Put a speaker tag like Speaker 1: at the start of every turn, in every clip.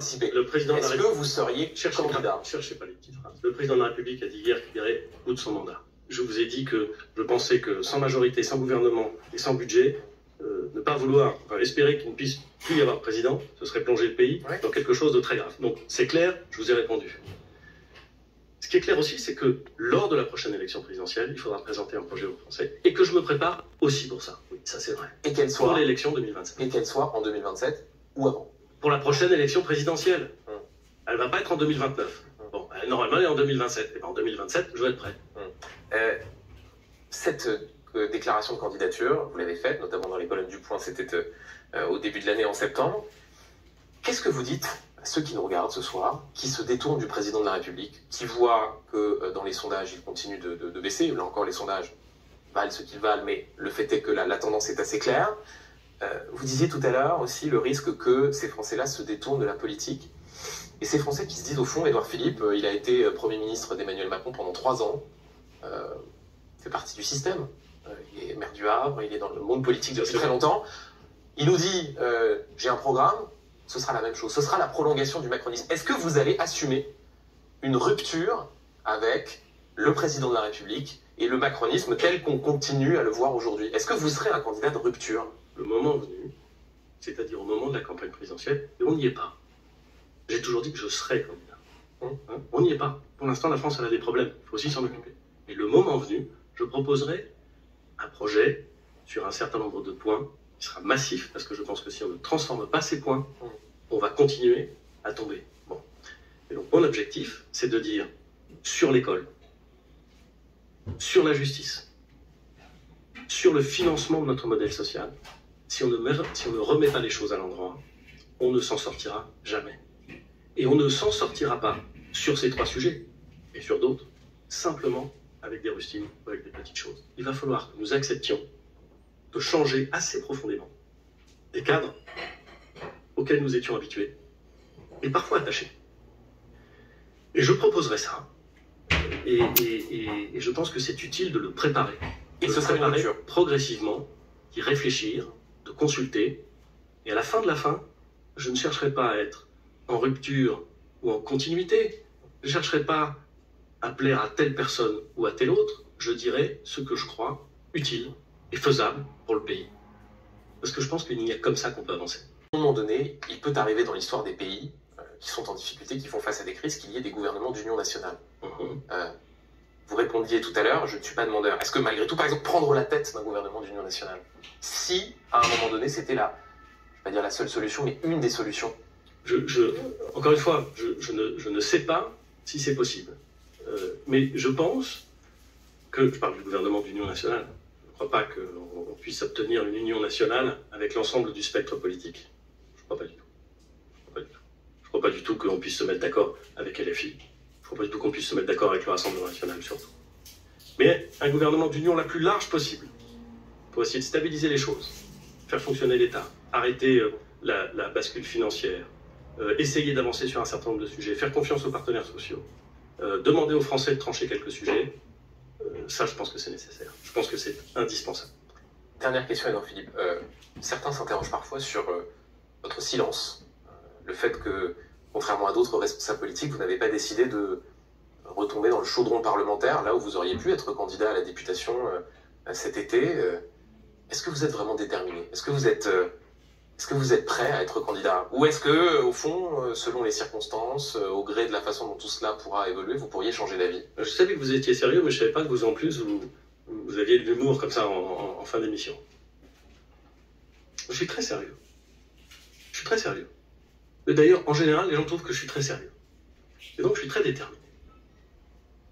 Speaker 1: Le président
Speaker 2: Est-ce que vous seriez candidat?
Speaker 1: Cherchez pas les petites phrases. Le président de la République a dit hier qu'il irait au bout de son mandat. Je vous ai dit que je pensais que sans majorité, sans gouvernement et sans budget, ne pas vouloir, espérer qu'il ne puisse plus y avoir de président, ce serait plonger le pays dans quelque chose de très grave. Donc c'est clair, je vous ai répondu. Ce qui est clair aussi, c'est que lors de la prochaine élection présidentielle, il faudra présenter un projet aux Français et que je me prépare aussi pour ça. Oui, ça c'est vrai.
Speaker 2: Et qu'elle soit
Speaker 1: pour l'élection 2027.
Speaker 2: Et qu'elle soit en 2027 ou avant.
Speaker 1: Pour la prochaine élection présidentielle. Elle va pas être en 2029. Bon, normalement, elle est en 2027. Et ben, en 2027, je vais être prêt.
Speaker 2: Cette déclaration de candidature, vous l'avez faite, notamment dans les colonnes du Point, c'était au début de l'année, en septembre. Qu'est-ce que vous dites à ceux qui nous regardent ce soir, qui se détournent du président de la République, qui voient que dans les sondages, il continue de baisser. Là encore, les sondages valent ce qu'ils valent, mais le fait est que la tendance est assez claire. Vous disiez tout à l'heure aussi le risque que ces Français-là se détournent de la politique. Et ces Français qui se disent, au fond, Édouard Philippe, il a été Premier ministre d'Emmanuel Macron pendant 3 ans, fait partie du système. Il est maire du Havre, il est dans le monde politique depuis très longtemps. Il nous dit, j'ai un programme, ce sera la même chose, ce sera la prolongation du macronisme. Est-ce que vous allez assumer une rupture avec le président de la République et le macronisme tel qu'on continue à le voir aujourd'hui? Est-ce que vous serez un candidat de rupture?
Speaker 1: Le moment venu, c'est-à-dire au moment de la campagne présidentielle, et on n'y est pas. J'ai toujours dit que je serais candidat. On n'y est pas. Pour l'instant, la France elle a des problèmes. Il faut aussi s'en occuper. Et le moment venu, je proposerai un projet sur un certain nombre de points qui sera massif, parce que je pense que si on ne transforme pas ces points, on va continuer à tomber. Bon. Et donc, mon objectif, c'est de dire sur l'école, sur la justice, sur le financement de notre modèle social, si on ne remet pas les choses à l'endroit, on ne s'en sortira jamais. Et on ne s'en sortira pas sur ces 3 sujets, et sur d'autres, simplement avec des rustines ou avec des petites choses. Il va falloir que nous acceptions de changer assez profondément des cadres auxquels nous étions habitués, et parfois attachés. Et je proposerai ça, et je pense que c'est utile de le préparer.
Speaker 2: Et ce serait une rupture
Speaker 1: progressivement, d'y réfléchir, de consulter, et à la fin de la fin, je ne chercherai pas à être en rupture ou en continuité. Je ne chercherai pas à plaire à telle personne ou à telle autre. Je dirai ce que je crois utile et faisable pour le pays. Parce que je pense qu'il n'y a comme ça qu'on peut avancer.
Speaker 2: À un moment donné, il peut arriver dans l'histoire des pays qui sont en difficulté, qui font face à des crises, qu'il y ait des gouvernements d'union nationale. Vous répondiez tout à l'heure, je ne suis pas demandeur. Est-ce que malgré tout, par exemple, prendre la tête d'un gouvernement d'union nationale, si à un moment donné c'était je ne vais pas dire la seule solution, mais une des solutions?
Speaker 1: Encore une fois, je ne sais pas si c'est possible. Mais je pense que, je parle du gouvernement d'union nationale, je ne crois pas qu'on puisse obtenir une union nationale avec l'ensemble du spectre politique. Je ne crois pas du tout. Je ne crois pas du tout qu'on puisse se mettre d'accord avec LFI. Je ne crois pas du tout qu'on puisse se mettre d'accord avec le Rassemblement national, surtout. Mais un gouvernement d'union la plus large possible, pour essayer de stabiliser les choses, faire fonctionner l'État, arrêter la bascule financière, essayer d'avancer sur un certain nombre de sujets, faire confiance aux partenaires sociaux, demander aux Français de trancher quelques sujets, ça je pense que c'est nécessaire. Je pense que c'est indispensable.
Speaker 2: Dernière question, Édouard Philippe. Certains s'interrogent parfois sur votre silence, le fait que, contrairement à d'autres responsables politiques, vous n'avez pas décidé de retomber dans le chaudron parlementaire, là où vous auriez pu être candidat à la députation cet été. Est-ce que vous êtes vraiment déterminé? Est-ce que vous êtes prêt à être candidat? Ou est-ce que, au fond, selon les circonstances, au gré de la façon dont tout cela pourra évoluer, vous pourriez changer d'avis?
Speaker 1: Je savais que vous étiez sérieux, mais je ne savais pas que vous, en plus, vous aviez de l'humour comme ça en fin d'émission. Je suis très sérieux. Je suis très sérieux. D'ailleurs, en général, les gens trouvent que je suis très sérieux. Et donc, je suis très déterminé.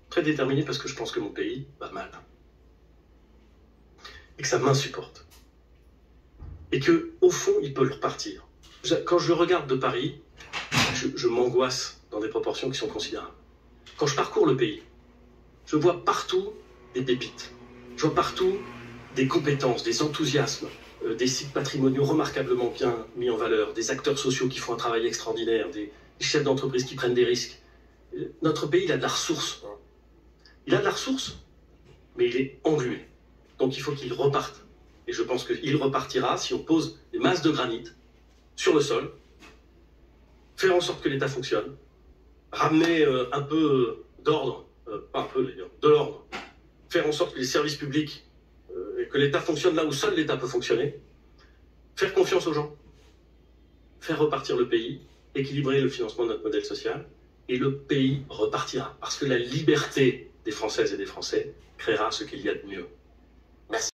Speaker 1: Très déterminé parce que je pense que mon pays va mal. Et que ça m'insupporte. Et qu'au fond, il peut le repartir. Quand je regarde de Paris, je m'angoisse dans des proportions qui sont considérables. Quand je parcours le pays, je vois partout des pépites. Je vois partout des compétences, des enthousiasmes, des sites patrimoniaux remarquablement bien mis en valeur, des acteurs sociaux qui font un travail extraordinaire, des chefs d'entreprise qui prennent des risques. Notre pays, il a de la ressource. Il a de la ressource, mais il est englué. Donc il faut qu'il reparte. Et je pense qu'il repartira si on pose des masses de granit sur le sol, faire en sorte que l'État fonctionne, ramener un peu d'ordre, pas un peu d'ailleurs, de l'ordre, faire en sorte que les services publics, et que l'État fonctionne là où seul l'État peut fonctionner, faire confiance aux gens, faire repartir le pays, équilibrer le financement de notre modèle social, et le pays repartira. Parce que la liberté des Françaises et des Français créera ce qu'il y a de mieux.
Speaker 2: Merci.